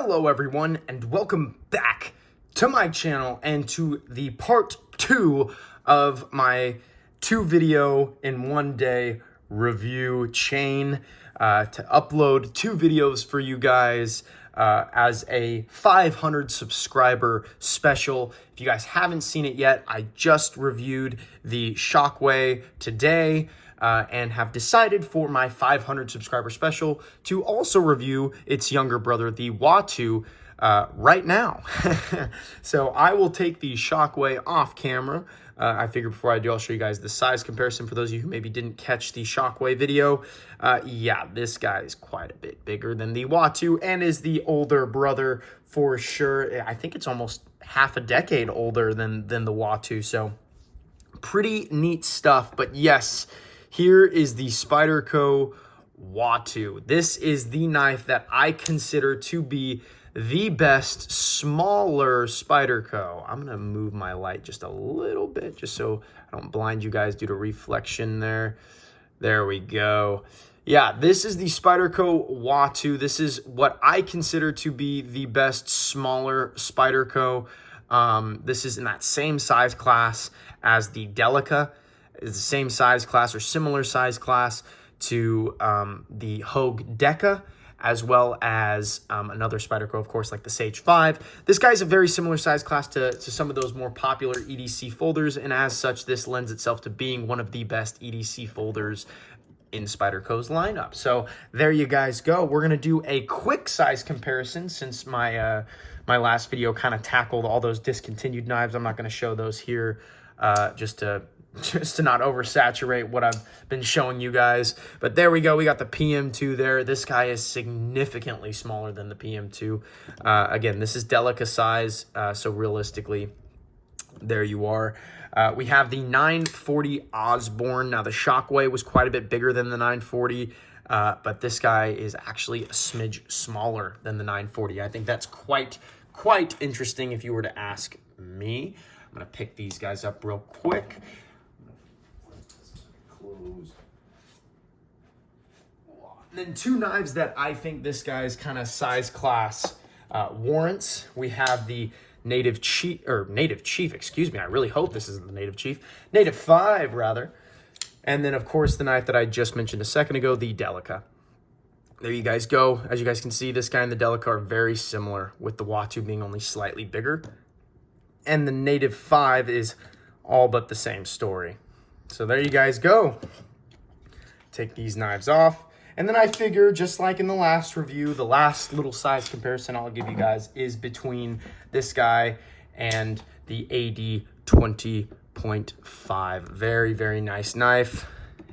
Hello everyone, and welcome back to my channel and to the part 2 of my 2-video in 1 day review chain to upload 2 videos for you guys as a 500 subscriber special. If you guys haven't seen it yet, I just reviewed the Shockwave today and have decided for my 500 subscriber special to also review its younger brother, the Watu, right now. So I will take the Shockwave off camera. I figured before I do, I'll show you guys the size comparison for those of you who maybe didn't catch the Shockwave video. Yeah, this guy is quite a bit bigger than the Watu and is the older brother for sure. I think it's almost half a decade older than the Watu, so pretty neat stuff. But yes, here is the Spyderco Watu. This is the knife that I consider to be the best smaller Spyderco. I'm gonna move my light just a little bit just so I don't blind you guys due to reflection there. There we go. Yeah, this is the Spyderco Watu. This is what I consider to be the best smaller Spyderco. This is in that same size class as the Delica. Is the same size class or similar size class to the Hogue Deca, as well as another Spyderco, of course, like the Sage 5. This guy's a very similar size class to some of those more popular EDC folders, and as such, this lends itself to being one of the best EDC folders in Spyderco's lineup. So there you guys go. We're gonna do a quick size comparison since my my last video kind of tackled all those discontinued knives. I'm not gonna show those here just to not oversaturate what I've been showing you guys. But there we go. We got the PM2 there. This guy is significantly smaller than the PM2. Again, this is Delica size, so realistically, there you are. We have the 940 Osborne. Now, the Shockwave was quite a bit bigger than the 940, but this guy is actually a smidge smaller than the 940. I think that's quite interesting if you were to ask me. I'm going to pick these guys up real quick. Then 2 knives that I think this guy's kind of size class warrants. We have the Native Chief, excuse me. I really hope this isn't the Native Chief. Native 5, rather. And then, of course, the knife that I just mentioned a second ago, the Delica. There you guys go. As you guys can see, this guy and the Delica are very similar, with the Watu being only slightly bigger. And the Native 5 is all but the same story. So there you guys go. Take these knives off. And then I figure, just like in the last review, the last little size comparison I'll give you guys is between this guy and the AD 20.5. Very, very nice knife.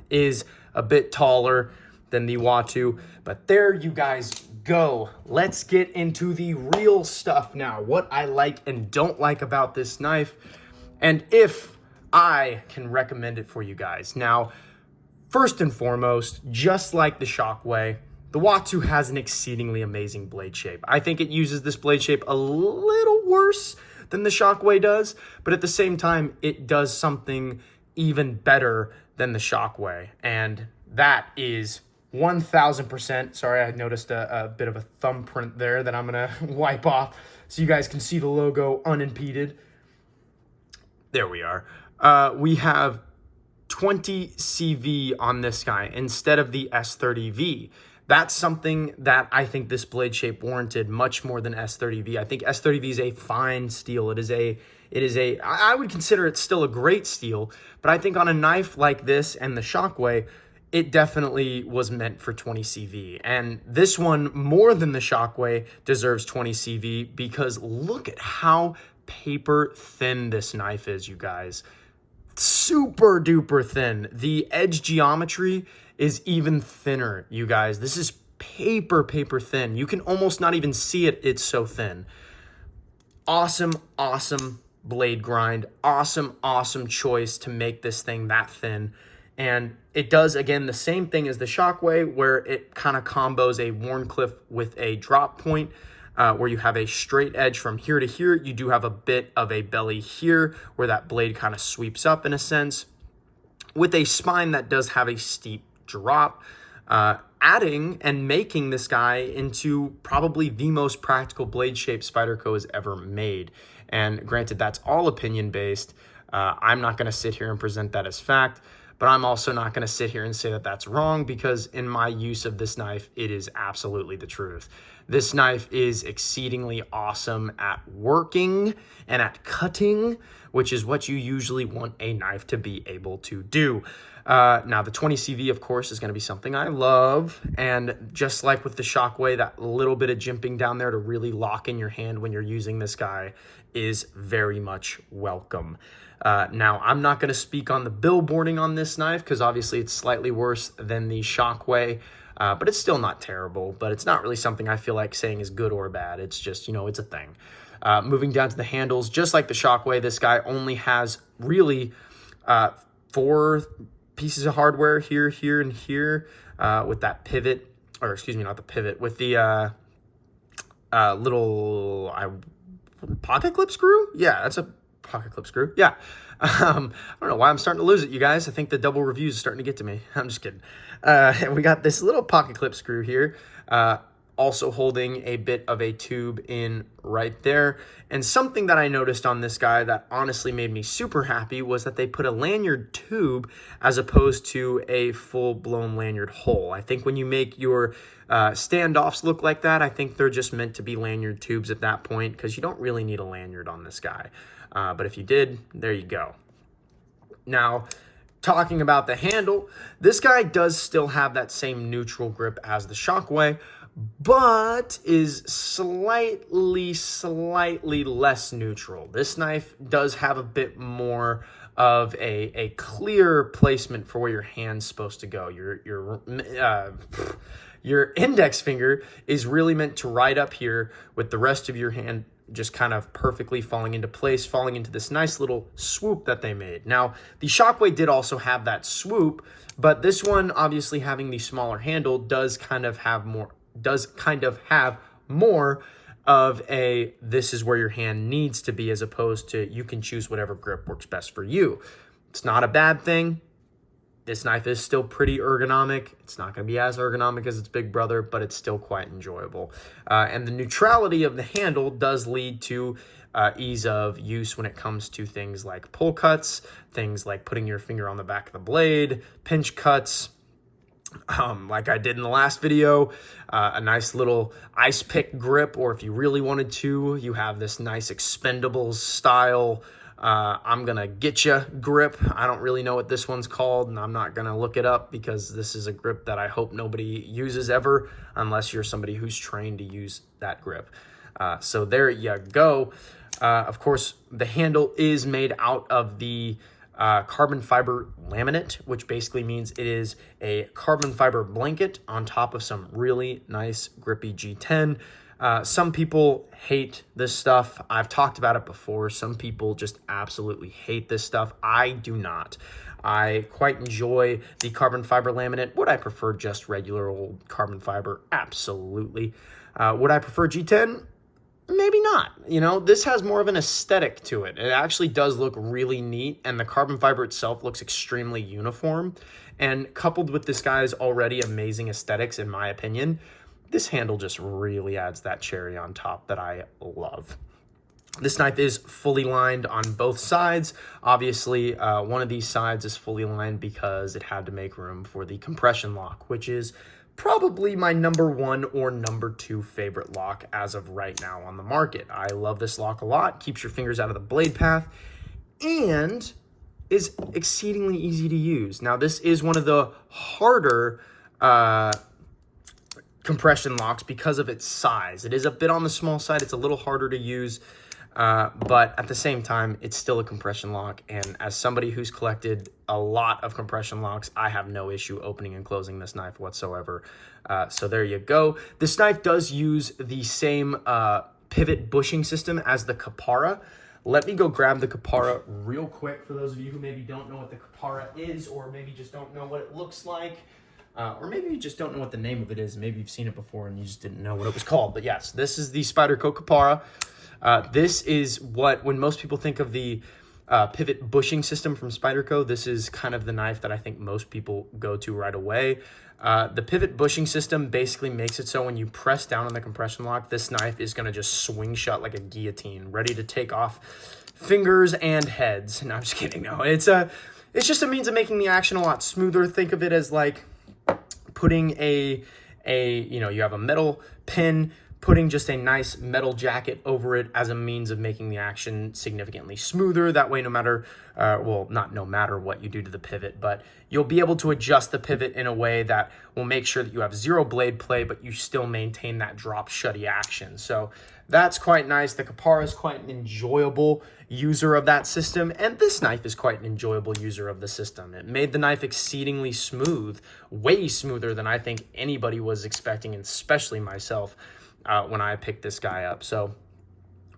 Is a bit taller than the Watu, but there you guys go. Let's get into the real stuff now. What I like and don't like about this knife, and if I can recommend it for you guys. Now, first and foremost, just like the Shockwave, the Watu has an exceedingly amazing blade shape. I think it uses this blade shape a little worse than the Shockwave does, but at the same time, it does something even better than the Shockwave, and that is 1000%. Sorry, I noticed a bit of a thumbprint there that I'm gonna wipe off so you guys can see the logo unimpeded. There we are. We have 20 CV on this guy instead of the S30V. That's something that I think this blade shape warranted much more than S30V. I think S30V is a fine steel. It is a, I would consider it still a great steel, but I think on a knife like this and the Shockwave, it definitely was meant for 20 CV. And this one, more than the Shockwave, deserves 20 CV because look at how paper thin this knife is, you guys. Super duper thin. The edge geometry is even thinner, you guys. This is paper thin. You can almost not even see it. It's so thin. Awesome blade grind. Awesome choice to make this thing that thin. And it does, again, the same thing as the Shockwave, where it kind of combos a Wharncliffe with a drop point, where you have a straight edge from here to here. You do have a bit of a belly here, where that blade kind of sweeps up in a sense, with a spine that does have a steep drop. adding and making this guy into probably the most practical blade shape Spyderco has ever made. And granted, that's all opinion based. I'm not going to sit here and present that as fact, but I'm also not going to sit here and say that that's wrong, because in my use of this knife, it is absolutely the truth. This knife is exceedingly awesome at working and at cutting, which is what you usually want a knife to be able to do. Now, the 20CV, of course, is going to be something I love. And just like with the Shockwave, that little bit of jimping down there to really lock in your hand when you're using this guy is very much welcome. Now, I'm not going to speak on the billboarding on this knife, because obviously it's slightly worse than the Shockwave, but it's still not terrible. But it's not really something I feel like saying is good or bad. It's just, you know, it's a thing. Moving down to the handles, just like the Shockwave, this guy only has really 4 pieces of hardware here, here, and here, with that pivot, or excuse me, not the pivot, with the little pocket clip screw. Yeah, that's a pocket clip screw. Yeah. I don't know why I'm starting to lose it, you guys. I think the double reviews is starting to get to me. I'm just kidding. And we got this little pocket clip screw here, also holding a bit of a tube in right there. And something that I noticed on this guy that honestly made me super happy was that they put a lanyard tube as opposed to a full-blown lanyard hole. I think when you make your standoffs look like that, I think they're just meant to be lanyard tubes at that point, because you don't really need a lanyard on this guy. But if you did, there you go. Now, talking about the handle, this guy does still have that same neutral grip as the Shockwave, but is slightly less neutral. This knife does have a bit more of a clear placement for where your hand's supposed to go. Your index finger is really meant to ride up here, with the rest of your hand just kind of perfectly falling into place, falling into this nice little swoop that they made. Now, the Shockwave did also have that swoop, but this one, obviously having the smaller handle, does kind of have more of a, this is where your hand needs to be, as opposed to you can choose whatever grip works best for you. It's not a bad thing. This knife is still pretty ergonomic. It's not going to be as ergonomic as its big brother, but it's still quite enjoyable. And the neutrality of the handle does lead to ease of use when it comes to things like pull cuts, things like putting your finger on the back of the blade, pinch cuts, like I did in the last video, a nice little ice pick grip, or if you really wanted to, you have this nice Expendables style I'm gonna get you grip. I don't really know what this one's called, and I'm not gonna look it up, because this is a grip that I hope nobody uses ever, unless you're somebody who's trained to use that grip. So there you go. Of course, the handle is made out of the carbon fiber laminate, which basically means it is a carbon fiber blanket on top of some really nice grippy G10. Some people hate this stuff. I've talked about it before. Some people just absolutely hate this stuff. I do not. I quite enjoy the carbon fiber laminate. Would I prefer just regular old carbon fiber? Absolutely. Would I prefer G10? Maybe not. You know, this has more of an aesthetic to it. It actually does look really neat, and the carbon fiber itself looks extremely uniform. And coupled with this guy's already amazing aesthetics, in my opinion, this handle just really adds that cherry on top that I love. This knife is fully lined on both sides. Obviously, one of these sides is fully lined because it had to make room for the compression lock, which is probably my #1 or #2 favorite lock as of right now on the market. I love this lock a lot. Keeps your fingers out of the blade path and is exceedingly easy to use. Now, this is one of the harder compression locks because of its size. It is a bit on the small side. It's a little harder to use, but at the same time, it's still a compression lock. And as somebody who's collected a lot of compression locks, I have no issue opening and closing this knife whatsoever. So there you go. This knife does use the same pivot bushing system as the Kapara. Let me go grab the Kapara real quick for those of you who maybe don't know what the Kapara is, or maybe just don't know what it looks like. Or maybe you just don't know what the name of it is. Maybe you've seen it before and you just didn't know what it was called. But yes, this is the Spyderco Kapara. This is what, when most people think of the pivot bushing system from Spyderco. This is kind of the knife that I think most people go to right away. The pivot bushing system basically makes it so when you press down on the compression lock, this knife is going to just swing shut like a guillotine, ready to take off fingers and heads. No, I'm just kidding. No, it's just a means of making the action a lot smoother. Think of it as like putting you have a metal pin, putting just a nice metal jacket over it as a means of making the action significantly smoother. That way, no matter, not no matter what you do to the pivot, but you'll be able to adjust the pivot in a way that will make sure that you have zero blade play, but you still maintain that drop shutty action. So that's quite nice. The Kapara is quite an enjoyable user of that system, and this knife is quite an enjoyable user of the system. It made the knife exceedingly smooth, way smoother than I think anybody was expecting, and especially myself. When I picked this guy up. So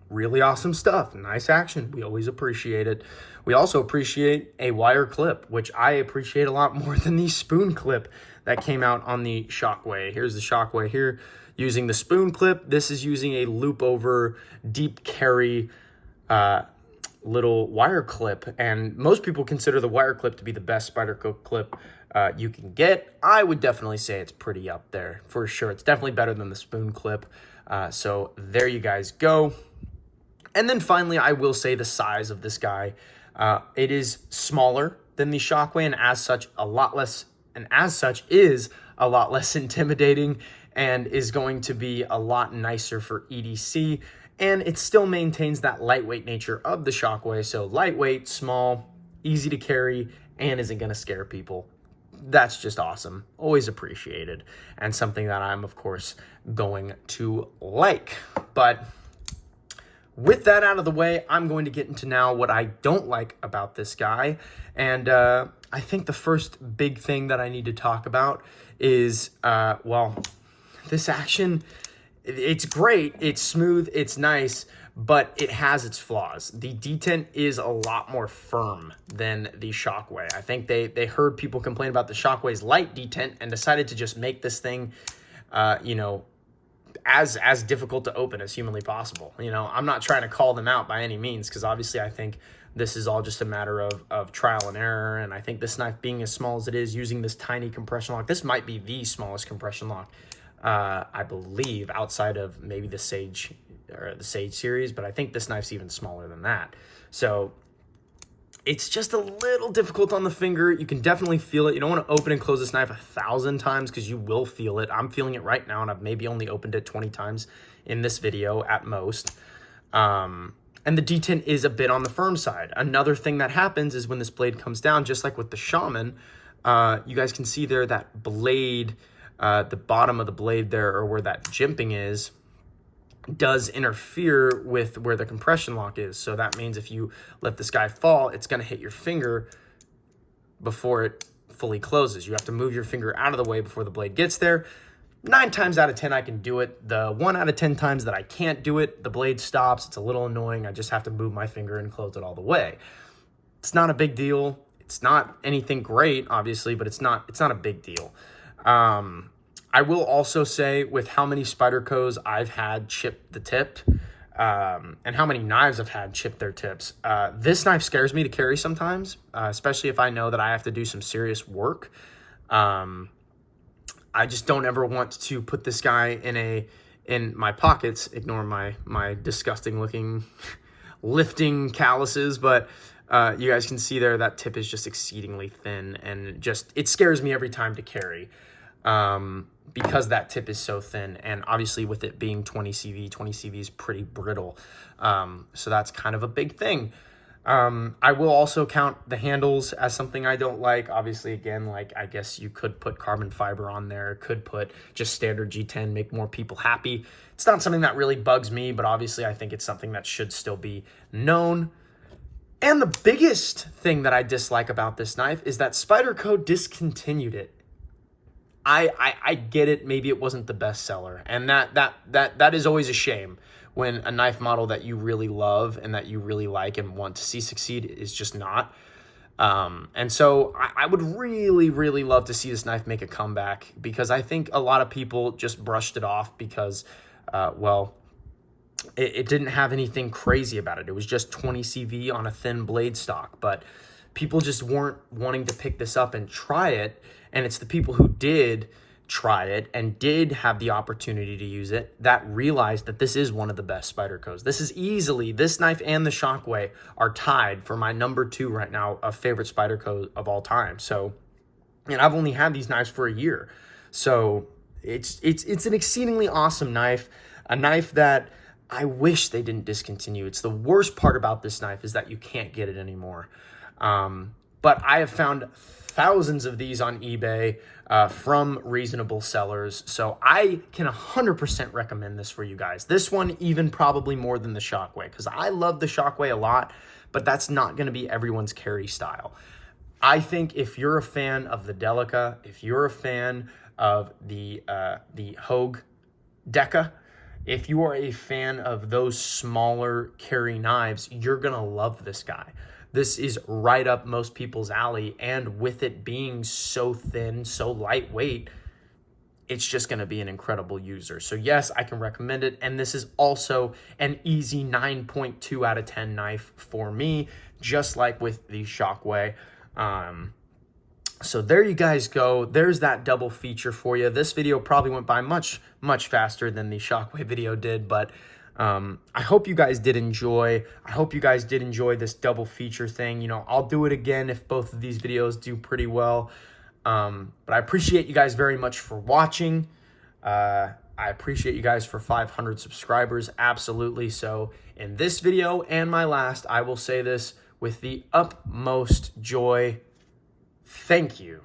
really awesome stuff. Nice action. We always appreciate it. We also appreciate a wire clip, which I appreciate a lot more than the spoon clip that came out on the Shockway. Here's the Shockway here using the spoon clip. This is using a loop over deep carry little wire clip, and most people consider the wire clip to be the best Spyderco clip you can get. I would definitely say it's pretty up there for sure. It's definitely better than the spoon clip. So there you guys go. And then finally, I will say the size of this guy. It is smaller than the Shockway, and as such is a lot less intimidating, and is going to be a lot nicer for EDC. And it still maintains that lightweight nature of the Shockway. So lightweight, small, easy to carry, and isn't going to scare people. That's just awesome. Always appreciated, and something that I'm, of course, going to like. But with that out of the way, I'm going to get into now what I don't like about this guy. And I think the first big thing that I need to talk about is, this action. It's great, it's smooth, it's nice, but it has its flaws. The detent is a lot more firm than the Shockway. I think they heard people complain about the Shockway's light detent and decided to just make this thing, as difficult to open as humanly possible. I'm not trying to call them out by any means, because obviously I think this is all just a matter of trial and error. And I think this knife being as small as it is, using this tiny compression lock, this might be the smallest compression lock I believe, outside of maybe the Sage or the Sage series, but I think this knife's even smaller than that. So it's just a little difficult on the finger. You can definitely feel it. You don't want to open and close this knife 1,000 times, because you will feel it. I'm feeling it right now, and I've maybe only opened it 20 times in this video at most. And the detent is a bit on the firm side. Another thing that happens is when this blade comes down, just like with the Shaman, you guys can see there that blade, the bottom of the blade there, or where that jimping is, does interfere with where the compression lock is. So that means if you let this guy fall, it's going to hit your finger before it fully closes. You have to move your finger out of the way before the blade gets there. 9 times out of 10, I can do it. The 1 out of 10 times that I can't do it, the blade stops. It's a little annoying. I just have to move my finger and close it all the way. It's not a big deal. It's not anything great, obviously, but it's not a big deal. I will also say, with how many Spydercos I've had chip the tip, and how many knives I've had chip their tips, this knife scares me to carry sometimes, especially if I know that I have to do some serious work. I just don't ever want to put this guy in my pockets. Ignore my disgusting looking lifting calluses, but you guys can see there that tip is just exceedingly thin, and it scares me every time to carry. Because that tip is so thin, and obviously with it being 20 CV is pretty brittle. So that's kind of a big thing. I will also count the handles as something I don't like. Obviously, again, like, I guess you could put carbon fiber on there, could put just standard G10, make more people happy. It's not something that really bugs me, but obviously I think it's something that should still be known. And the biggest thing that I dislike about this knife is that Spyderco discontinued it. I get it. Maybe it wasn't the best seller, and that is always a shame when a knife model that you really love and that you really like and want to see succeed is just not. And so I would really, really love to see this knife make a comeback, because I think a lot of people just brushed it off because, it didn't have anything crazy about it. It was just 20 CV on a thin blade stock, but people just weren't wanting to pick this up and try it. And it's the people who did try it and did have the opportunity to use it that realized that this is one of the best Spydercos. This is easily, this knife and the Shockway are tied for my number 2 right now of favorite Spyderco of all time. So, and I've only had these knives for a year. So it's an exceedingly awesome knife, a knife that I wish they didn't discontinue. It's the worst part about this knife is that you can't get it anymore. But I have found thousands of these on eBay from reasonable sellers. So I can 100% recommend this for you guys. This one even probably more than the Shockway, because I love the Shockway a lot, but that's not going to be everyone's carry style. I think if you're a fan of the Delica, if you're a fan of the Hogue Deca, if you are a fan of those smaller carry knives, you're going to love this guy. This is right up most people's alley, and with it being so thin, so lightweight, it's just going to be an incredible user. So yes, I can recommend it, and this is also an easy 9.2 out of 10 knife for me, just like with the Shockway. So there you guys go. There's that double feature for you. This video probably went by much faster than the Shockway video did, but I hope you guys did enjoy. I hope you guys did enjoy this double feature thing. You know, I'll do it again if both of these videos do pretty well. But I appreciate you guys very much for watching. I appreciate you guys for 500 subscribers. Absolutely. So in this video and my last, I will say this with the utmost joy. Thank you.